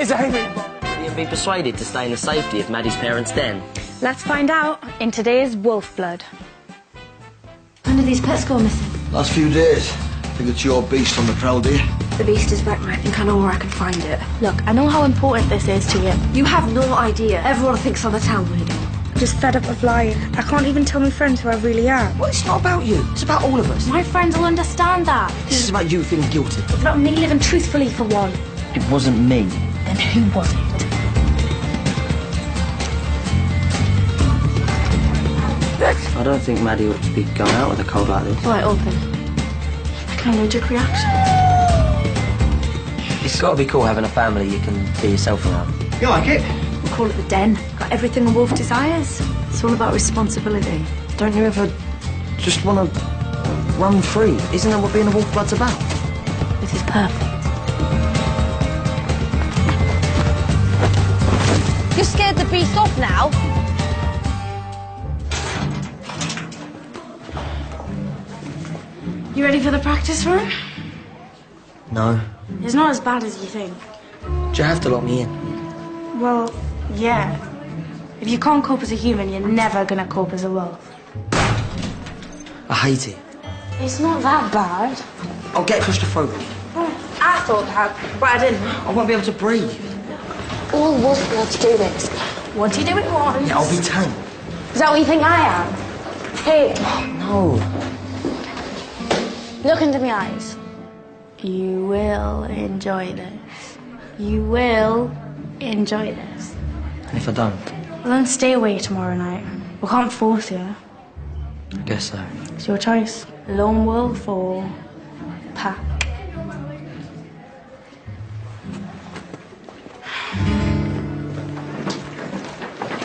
Is Amy? Will you be persuaded to stay in the safety of Maddie's parents' den? Let's find out in today's Wolfblood. When did these pets go missing? Last few days. Think it's your beast on the prowl, do you? The beast is back, and I think I know where I can find it. Look, I know how important this is to you. You have no idea. Everyone thinks I'm a town lady. I'm just fed up of lying. I can't even tell my friends who I really am. Well, it's not about you. It's about all of us. My friends will understand that. This is about you feeling guilty. It's about me living truthfully for one. It wasn't me. Then who was it? I don't think Maddie ought to be going out with a cold like this. Right, open. Like an allergic reaction. It's got to be cool having a family you can be yourself around. You like it? We'll call it the den. Got everything a wolf desires. It's all about responsibility. Don't you ever just want to run free? Isn't that what being a Wolfblood's about? This is perfect. You scared the beast off now? You ready for the practice run? No. It's not as bad as you think. Do you have to lock me in? Well, yeah. If you can't cope as a human, you're never gonna cope as a wolf. I hate it. It's not that bad. I'll get claustrophobic. I thought that, but I didn't. I won't be able to breathe. All Wolfbloods do this. What do you do it once? Yeah, I'll be tame. Is that what you think I am? Hey. No. Look into my eyes. You will enjoy this. You will enjoy this. And if I don't? Well, then stay away tomorrow night. We can't force you. I guess so. It's your choice. Lone wolf or pack.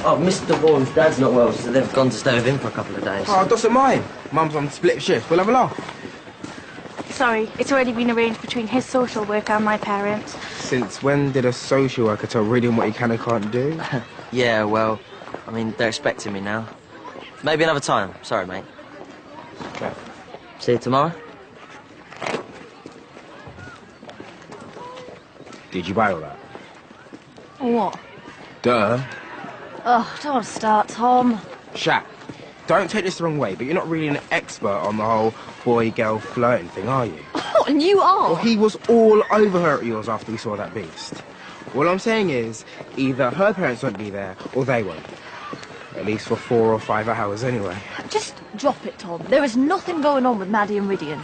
Oh, Mr. Vaughan's dad's not well, so they've gone to stay with him for a couple of days. Oh, doesn't mind. Mum's on split shift. We'll have a laugh. Sorry, it's already been arranged between his social worker and my parents. Since when did a social worker tell Reading what he can and can't do? Yeah, well, I mean, they're expecting me now. Maybe another time. Sorry, mate. Yeah. See you tomorrow? Did you buy all that? What? Duh. Oh, don't start, Tom. Shaq, don't take this the wrong way, but you're not really an expert on the whole boy-girl flirting thing, are you? Oh, and you are. Well, he was all over her at yours after we saw that beast. All I'm saying is, either her parents won't be there, or they won't. At least for 4 or 5 hours anyway. Just drop it, Tom. There is nothing going on with Maddie and Ridian.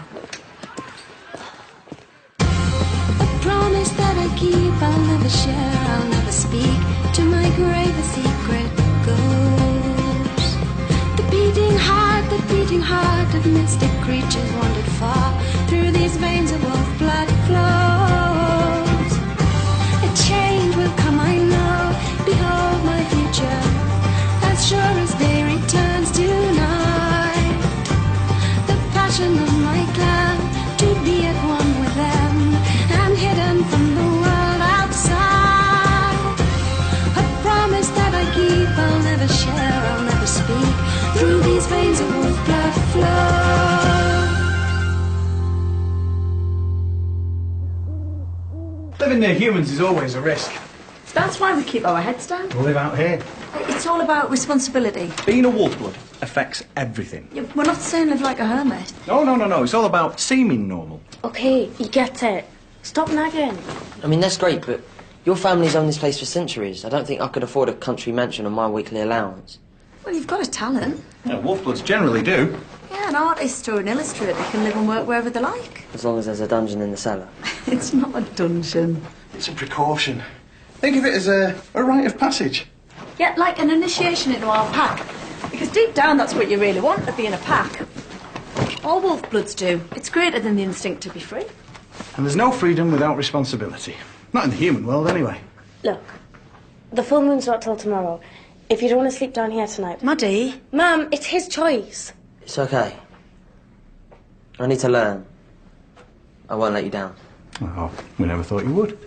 A promise that I keep, I'll never share, I'll never speak. To my grave a secret goes. The beating heart of mystic creatures wandered far. Through these veins of wolf blood flows. A change will come, I know. Behold my future, as sure as day returns tonight. The passion of my clan, to be at one with them, and hidden from the world outside. A promise that I keep, I'll never share, I'll never speak. Through these veins of wolf blood flow. Living near humans is always a risk. That's why we keep our heads down. We live out here. It's all about responsibility. Being a Wolfblood affects everything. Yeah, we're not saying live like a hermit. No. It's all about seeming normal. Okay, he gets it. Stop nagging. I mean, that's great, but your family's owned this place for centuries. I don't think I could afford a country mansion on my weekly allowance. Well, you've got a talent. Yeah, Wolfbloods generally do. Yeah, an artist or an illustrator can live and work wherever they like. As long as there's a dungeon in the cellar. It's not a dungeon. It's a precaution. Think of it as a rite of passage. Yeah, like an initiation into our pack. Because deep down, that's what you really want, to be in a pack. All Wolfbloods do. It's greater than the instinct to be free. And there's no freedom without responsibility. Not in the human world, anyway. Look, the full moon's not till tomorrow. If you don't want to sleep down here tonight... Maddie? Mum, it's his choice. It's okay. I need to learn. I won't let you down. Oh, we never thought you would.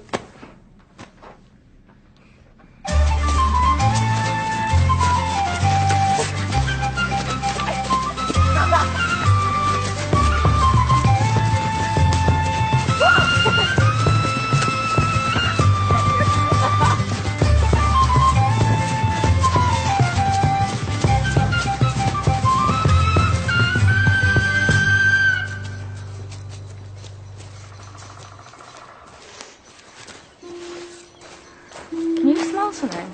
something?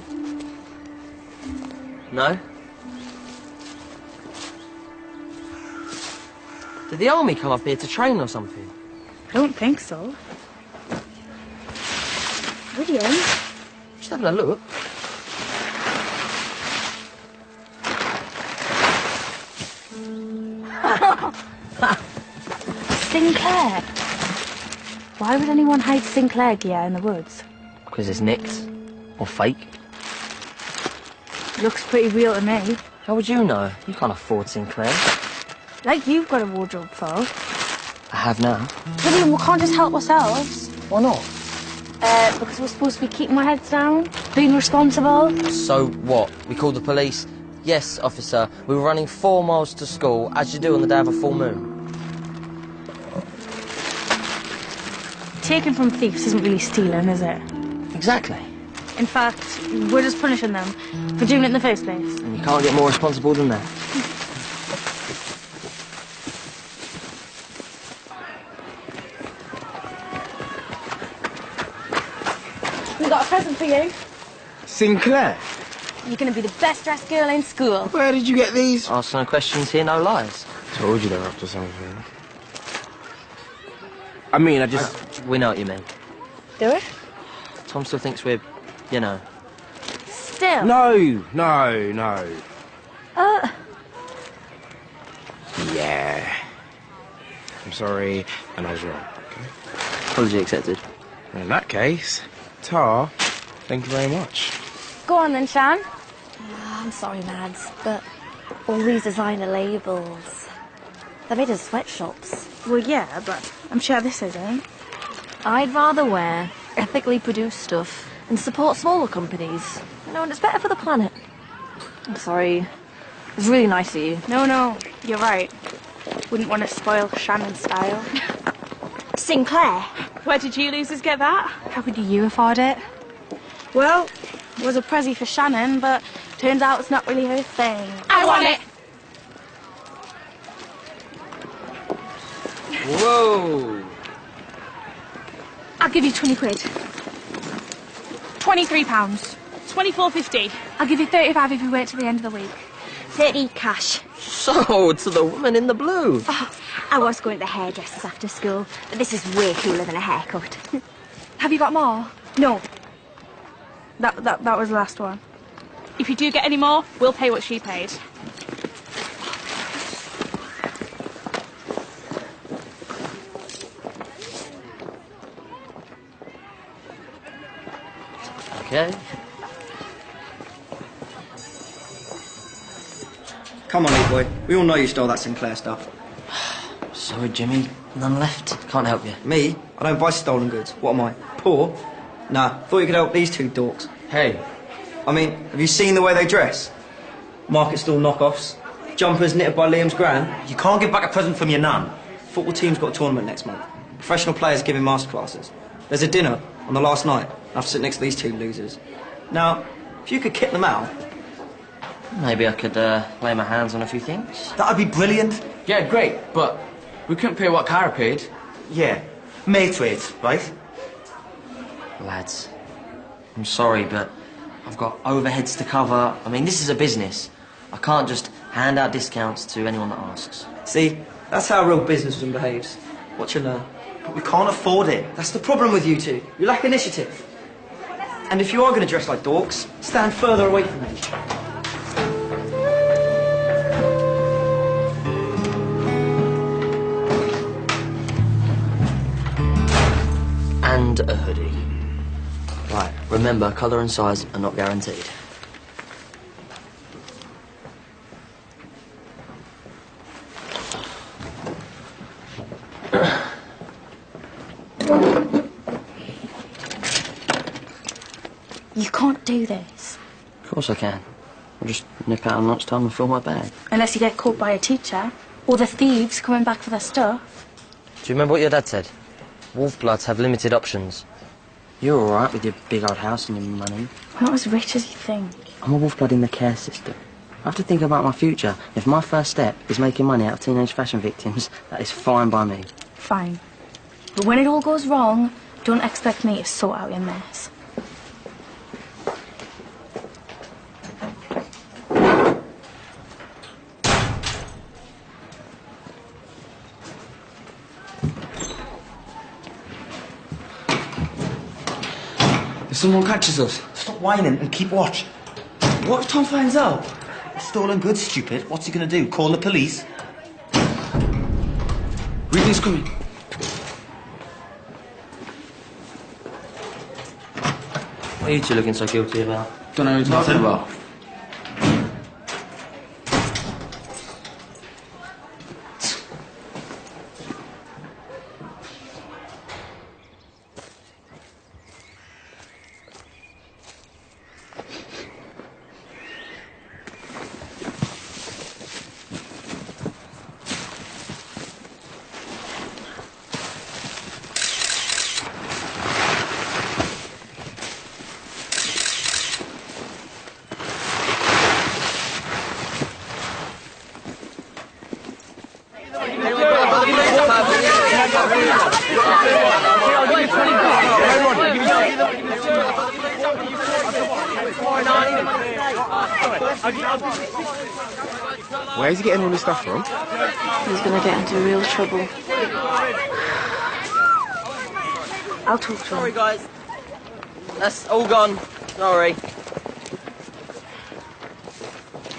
No? Did the army come up here to train or something? I don't think so. William? Just having a look. Sinclair? Why would anyone hide Sinclair gear in the woods? Because it's nicked. Or fake. Looks pretty real to me. How would you know? You can't afford Sinclair. Like you've got a wardrobe full. I have now. William, we can't just help ourselves. Why not? Because we're supposed to be keeping our heads down, being responsible. So what? We called the police? Yes, officer. We were running 4 miles to school, as you do on the day of a full moon. Taking from thieves isn't really stealing, is it? Exactly. In fact, we're just punishing them for doing it in the first place. And you can't get more responsible than that. We got a present for you. Sinclair? You're going to be the best dressed girl in school. Where did you get these? Ask no questions here, no lies. Told you they're up to something. I mean, I just... We know what you mean. Do it? Tom still thinks we're, you know... Still? No. Yeah. I'm sorry, and I was wrong. Okay? Apology accepted. In that case, Tar, thank you very much. Go on then, Shan. I'm sorry, Mads, but all these designer labels, they're made in sweatshops. Well, yeah, but I'm sure this isn't. I'd rather wear ethically produced stuff and support smaller companies. You know, and it's better for the planet. I'm sorry. It was really nice of you. No, you're right. Wouldn't want to spoil Shannon's style. Sinclair? Where did you losers get that? How could you afford it? Well, it was a pressie for Shannon, but turns out it's not really her thing. I want it! Whoa! I'll give you 20 quid. £23. £24.50. I'll give you 35 if you wait till the end of the week. 30 cash. So, to the woman in the blue. Oh, I was going to the hairdressers after school, but this is way cooler than a haircut. Have you got more? No. That was the last one. If you do get any more, we'll pay what she paid. Okay. Come on, E-boy. We all know you stole that Sinclair stuff. Sorry, Jimmy. None left. Can't help you. Me? I don't buy stolen goods. What am I? Poor? Nah, thought you could help these two dorks. Hey. I mean, have you seen the way they dress? Market stall knockoffs. Jumpers knitted by Liam's gran. You can't get back a present from your nan. Football team's got a tournament next month. Professional players giving masterclasses. There's a dinner on the last night. I have to sit next to these two losers. Now, if you could kick them out... Maybe I could lay my hands on a few things. That'd be brilliant. Yeah, great, but we couldn't pay what Cara paid. Yeah, mate rate, right? Lads, I'm sorry, but I've got overheads to cover. I mean, this is a business. I can't just hand out discounts to anyone that asks. See, that's how a real businessman behaves. Watch you learn. But we can't afford it. That's the problem with you two. You lack initiative. And if you are going to dress like dorks, stand further away from me. And a hoodie. Right, remember, colour and size are not guaranteed. You can't do this. Of course I can. I'll just nip out at lunchtime and fill my bag. Unless you get caught by a teacher. Or the thieves coming back for their stuff. Do you remember what your dad said? Wolfbloods have limited options. You're all right with your big old house and your money. I'm not as rich as you think. I'm a Wolfblood in the care system. I have to think about my future. If my first step is making money out of teenage fashion victims, that is fine by me. Fine. But when it all goes wrong, don't expect me to sort out your mess. someone catches us. Stop whining and keep watch. What if Tom finds out? Stolen goods, stupid. What's he gonna do? Call the police? Reading's coming. What are you two looking so guilty about? Don't know what you're talking about. Where's he getting all this stuff from? He's gonna get into real trouble. I'll talk to him. Sorry, guys. That's all gone. Sorry.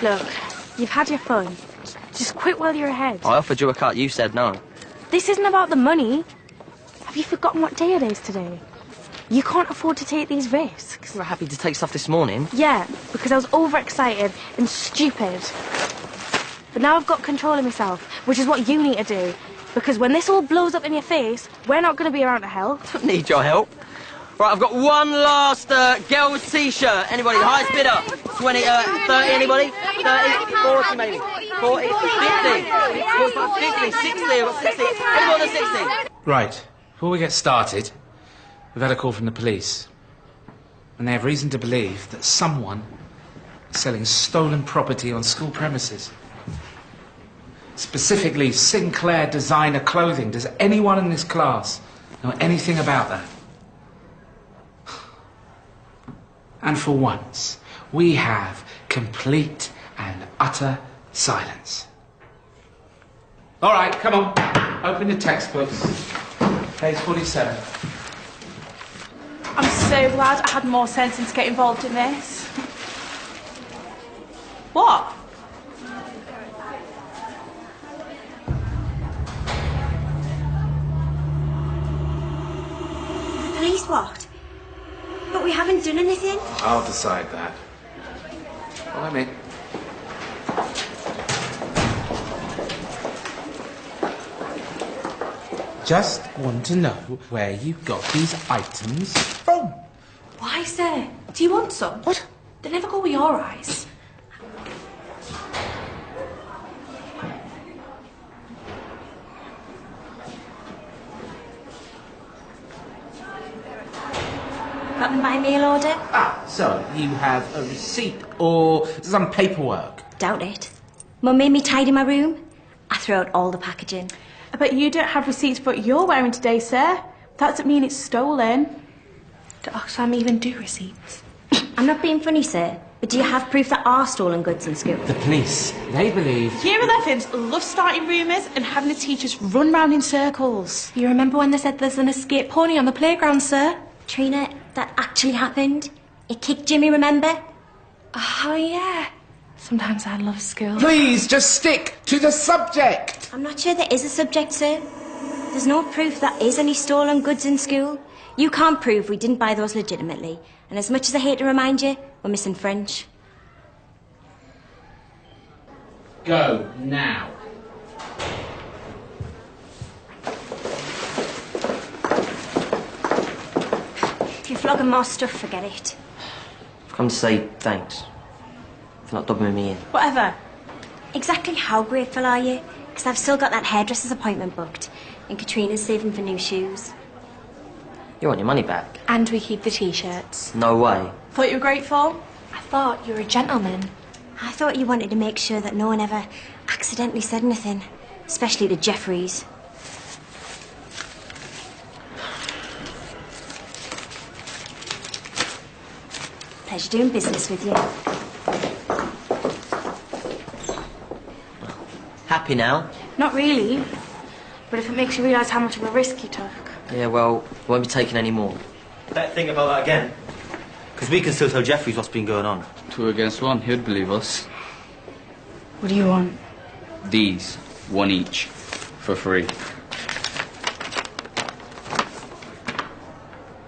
Look, you've had your fun. Just quit while you're ahead. I offered you a cut. You said no. This isn't about the money. Have you forgotten what day it is today? You can't afford to take these risks. You were happy to take stuff this morning. Yeah, because I was overexcited and stupid. But now I've got control of myself, which is what you need to do. Because when this all blows up in your face, we're not going to be around to help. Don't need your help. Right, I've got one last girl's t-shirt. Anybody? The highest bidder. 20, 30, anybody? 30, 40 maybe. 40, 50. 45, 50, 60. I've got 60. Anyone on 60? Right. Before we get started, we've had a call from the police. And they have reason to believe that someone is selling stolen property on school premises. Specifically, Sinclair designer clothing. Does anyone in this class know anything about that? And for once, we have complete and utter silence. All right, come on. Open your textbooks. Page 47. I'm so glad I had more sense than to get involved in this. What? Police what? But we haven't done anything. I'll decide that. Well, I'm in. Just want to know where you got these items from. Why, sir? Do you want some? What? They never go with your eyes. Got them by mail order? Ah, so you have a receipt or some paperwork? Doubt it. Mum made me tidy my room. I threw out all the packaging. But you don't have receipts for what you're wearing today, sir. That doesn't mean it's stolen. Do Oxfam even do receipts? I'm not being funny, sir. But do you have proof that are stolen goods in school? The police, they believe... Year 11s love starting rumours and having the teachers run round in circles. You remember when they said there's an escaped pony on the playground, sir? Trina, that actually happened. It kicked Jimmy, remember? Oh, yeah. Sometimes I love school. Please, just stick to the subject. I'm not sure there is a subject, sir. There's no proof there is any stolen goods in school. You can't prove we didn't buy those legitimately. And as much as I hate to remind you, we're missing French. Go now. If you're flogging more stuff, forget it. I've come to say thanks for not dobbing me in. Whatever. Exactly how grateful are you? Because I've still got that hairdresser's appointment booked. And Katrina's saving for new shoes. You want your money back? And we keep the t-shirts. No way. Thought you were grateful? I thought you were a gentleman. I thought you wanted to make sure that no one ever accidentally said anything. Especially to Jeffries. Pleasure doing business with you. Happy now? Not really. But if it makes you realise how much of a risk you took. Yeah, well, won't be taking any more. Better think about that again. Because we can still tell Jeffries what's been going on. 2 against 1, he'd believe us. What do you want? These, 1 each, for free.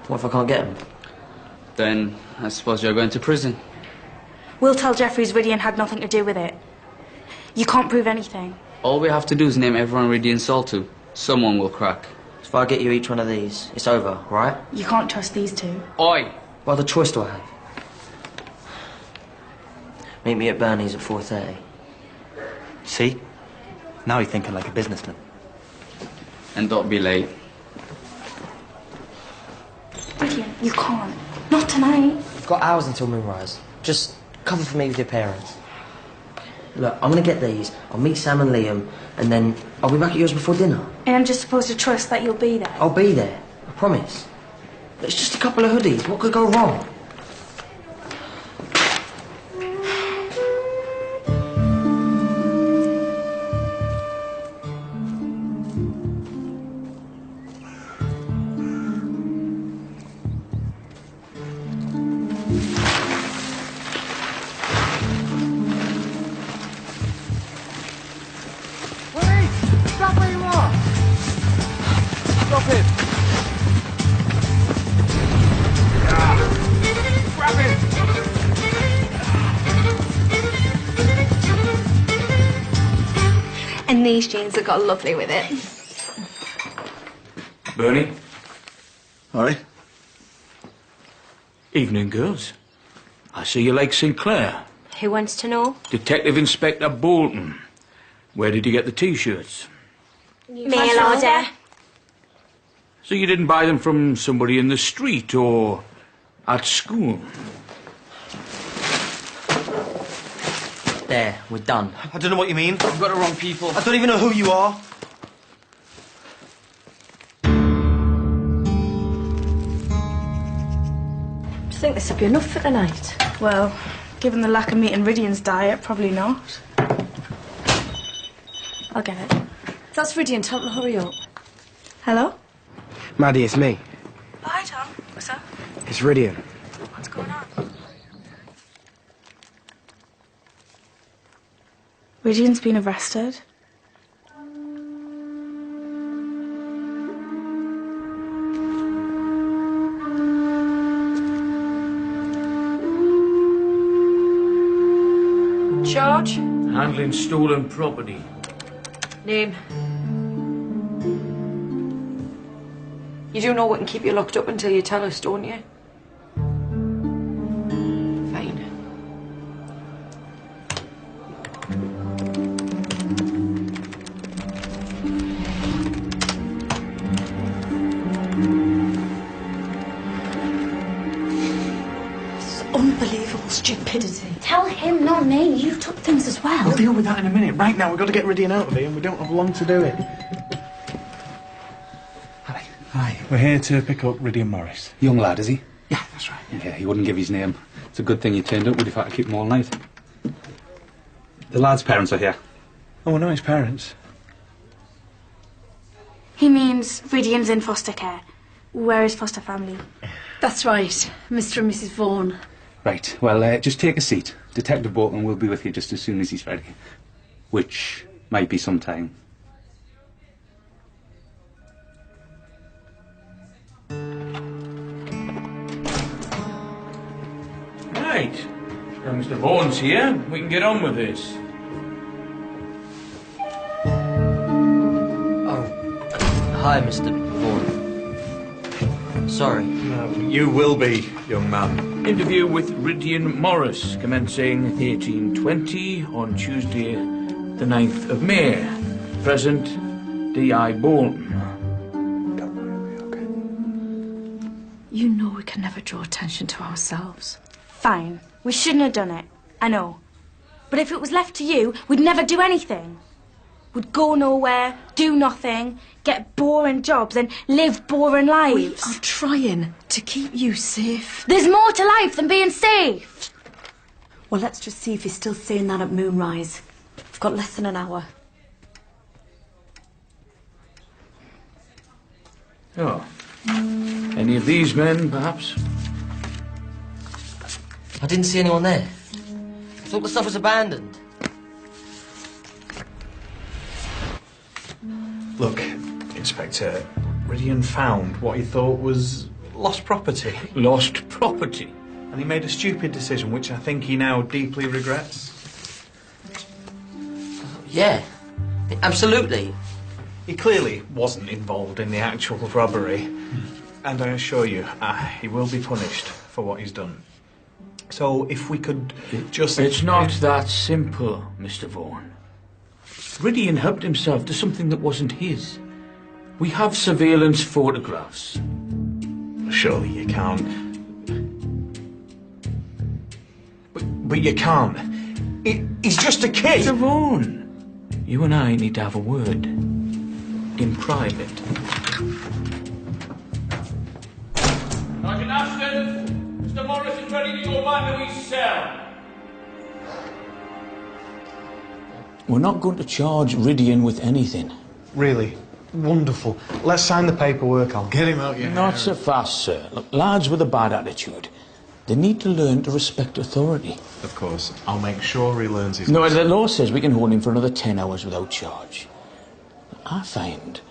What if I can't get them? Then I suppose you're going to prison. We'll tell Jeffries Ridian had nothing to do with it. You can't prove anything. All we have to do is name everyone Ridian sold to. Someone will crack. If I get you each one of these, it's over, right? You can't trust these two. Oi! What other choice do I have? Meet me at Bernie's at 4:30. See? Now you're thinking like a businessman. And don't be late. Ridian, you can't. Not tonight. You've got hours until moonrise. Just cover for me with your parents. Look, I'm gonna get these. I'll meet Sam and Liam, and then I'll be back at yours before dinner. And I'm just supposed to trust that you'll be there. I'll be there. I promise. It's just a couple of hoodies. What could go wrong? Stop where you are! Stop it! Grab it! And these jeans have got lovely with it. Bernie? All right. Evening, girls. I see you like Sinclair. Who wants to know? Detective Inspector Bolton. Where did you get the T-shirts? Mail order. So you didn't buy them from somebody in the street or at school? There, we're done. I don't know what you mean. You've got the wrong people. I don't even know who you are. Do you think this would be enough for the night? Well, given the lack of meat in Ridian's diet, probably not. I'll get it. If that's Ridian, tell him to hurry up. Hello? Maddie, it's me. Oh, hi, Tom. What's up? It's Ridian. What's going on? Ridian's been arrested. Charge? Handling stolen property. Name? You do know we can keep you locked up until you tell us, don't you? Fine. Unbelievable stupidity. Tell him, not me. You took things as well. We'll deal with that in a minute. Right now, we've got to get Ridian out of here, and we don't have long to do it. Hi, we're here to pick up Ridian Morris. Young lad, is he? Yeah, that's right. Yeah, he wouldn't give his name. It's a good thing you turned up. Would have had to keep him all night. The lad's parents are here. Oh, I know his parents. He means Ridian's in foster care. Where is foster family? That's right, Mr. and Mrs. Vaughan. Right, well, just take a seat. Detective Bolton will be with you just as soon as he's ready. Which might be some time. Right. Now, Mr. Vaughan's here. We can get on with this. Hi, Mr. Vaughan. Sorry. You will be, young man. Interview with Ridian Morris, commencing 1820 on Tuesday, the 9th of May. Present, D.I. Bolton. You know we can never draw attention to ourselves. Fine. We shouldn't have done it. I know. But if it was left to you, we'd never do anything. We'd go nowhere, do nothing, get boring jobs and live boring lives. We are trying to keep you safe. There's more to life than being safe. Well, let's just see if he's still saying that at moonrise. We've got less than an hour. Oh. Any of these men, perhaps? I didn't see anyone there. I thought the stuff was abandoned. Look, Inspector, Ridian found what he thought was lost property. Lost property? And he made a stupid decision, which I think he now deeply regrets. Yeah, absolutely. He clearly wasn't involved in the actual robbery. And I assure you, he will be punished for what he's done. So if we could just... It's not that simple, Mr. Vaughan. Ridian helped himself to something that wasn't his. We have surveillance photographs. Surely you can't. But you can't. He's just a kid. Mr. Vaughan, you and I need to have a word. In private. Sergeant Ashton, Mr. Morris is ready to go back to his cell. We're not going to charge Ridian with anything. Really? Wonderful. Let's sign the paperwork. I'll get him out your Not hair. so fast, sir. Look, lads with a bad attitude, they need to learn to respect authority. Of course. I'll make sure he learns his No, lesson. the law says we can hold him for another 10 hours without charge. I find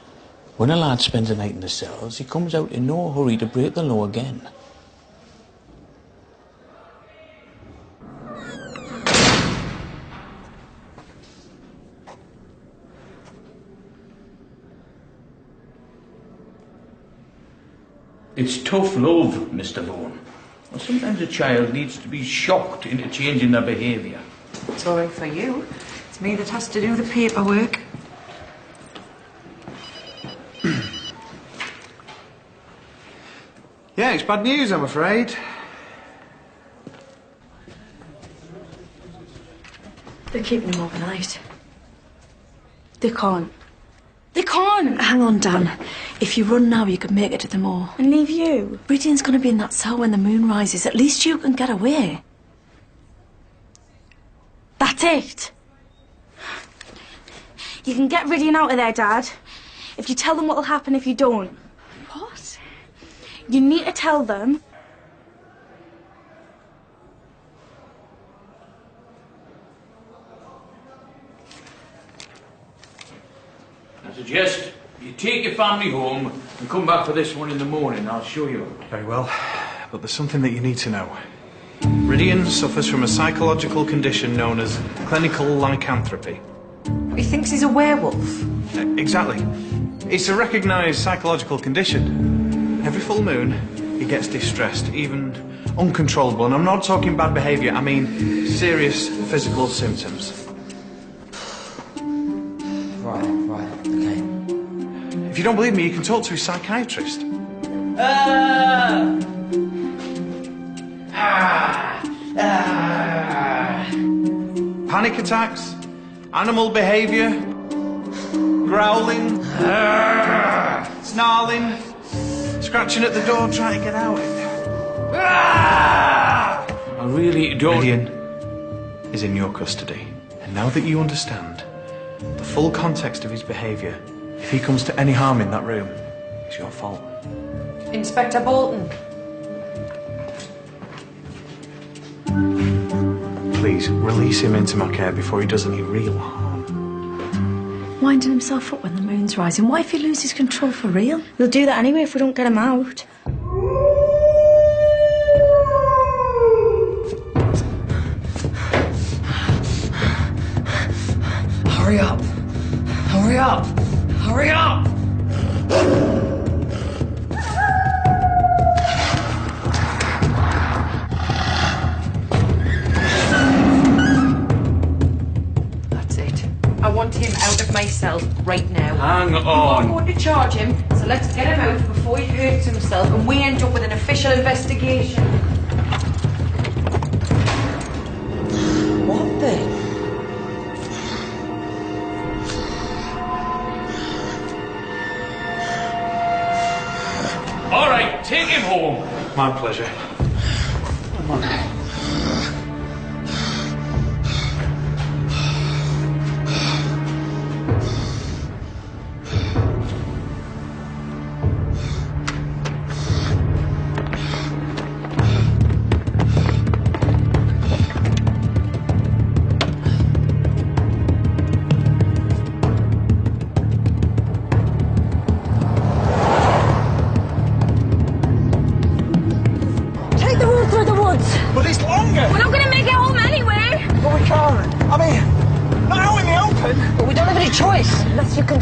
when a lad spends a night in the cells, he comes out in no hurry to break the law again. It's tough love, Mr. Vaughan. Well, sometimes a child needs to be shocked into changing their behaviour. It's all right for you. It's me that has to do the paperwork. Yeah, it's bad news, I'm afraid. They're keeping him overnight. They can't. They can't! Hang on, Dan. If you run now, you could make it to the moor. And leave you? Ridian's going to be in that cell when the moon rises. At least you can get away. That's it. You can get Ridian out of there, Dad. If you tell them what'll happen if you don't. What? You need to tell them. I suggest you take your family home and come back for this one in the morning. I'll show you. Very well. But there's something that you need to know. Ridian suffers from a psychological condition known as clinical lycanthropy. He thinks he's a werewolf. Exactly. It's a recognised psychological condition. Every full moon, he gets distressed, even uncontrollable. And I'm not talking bad behaviour, I mean serious physical symptoms. Right, okay. If you don't believe me, you can talk to his psychiatrist. Panic attacks, animal behaviour, growling, snarling, scratching at the door trying to get out. I really don't... Ridian is in your custody. And now that you understand the full context of his behaviour, if he comes to any harm in that room, it's your fault. Inspector Bolton. Please, release him into my care before he does any real harm. Winding himself up when the moon's rising. What if he loses control for real? We'll do that anyway if we don't get him out. Hurry up! Hurry up! Hurry up! That's it. I want him out of my cell right now. Hang I'm on. going to charge him, so let's get him out before he hurts himself and we end up with an official investigation. What the? All right, take him home. My pleasure. Come on.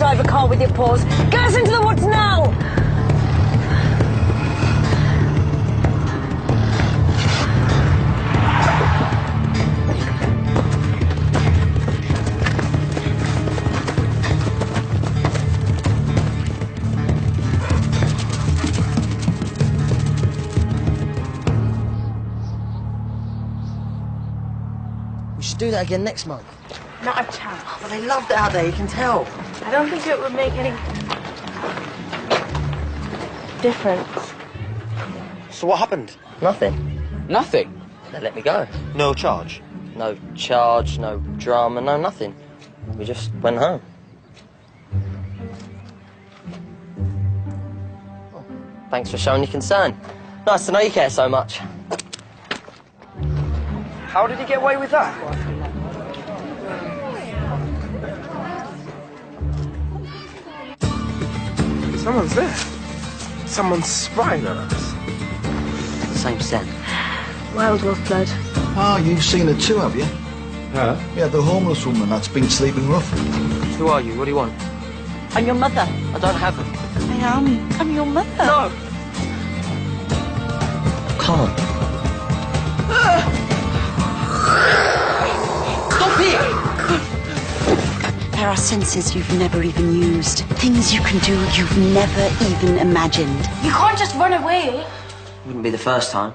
drive a car with your paws. Get us into the woods now! We should do that again next month. Not a chance. But they loved it out there, you can tell. I don't think it would make any difference. So what happened? Nothing. Nothing? They let me go. No charge? No charge, no drama, no nothing. We just went home. Oh, thanks for showing your concern. Nice to know you care so much. How did he get away with that? Someone's there. Someone's spying on us. Same scent. Wild Wolfblood. Ah, you've seen it too, have you? Huh? Yeah, the homeless woman that's been sleeping rough. Who are you? What do you want? I'm your mother. I don't have them. I am. I'm your mother. No! Come on. Stop here! There are senses you've never even used. Things you can do you've never even imagined. You can't just run away. Wouldn't be the first time.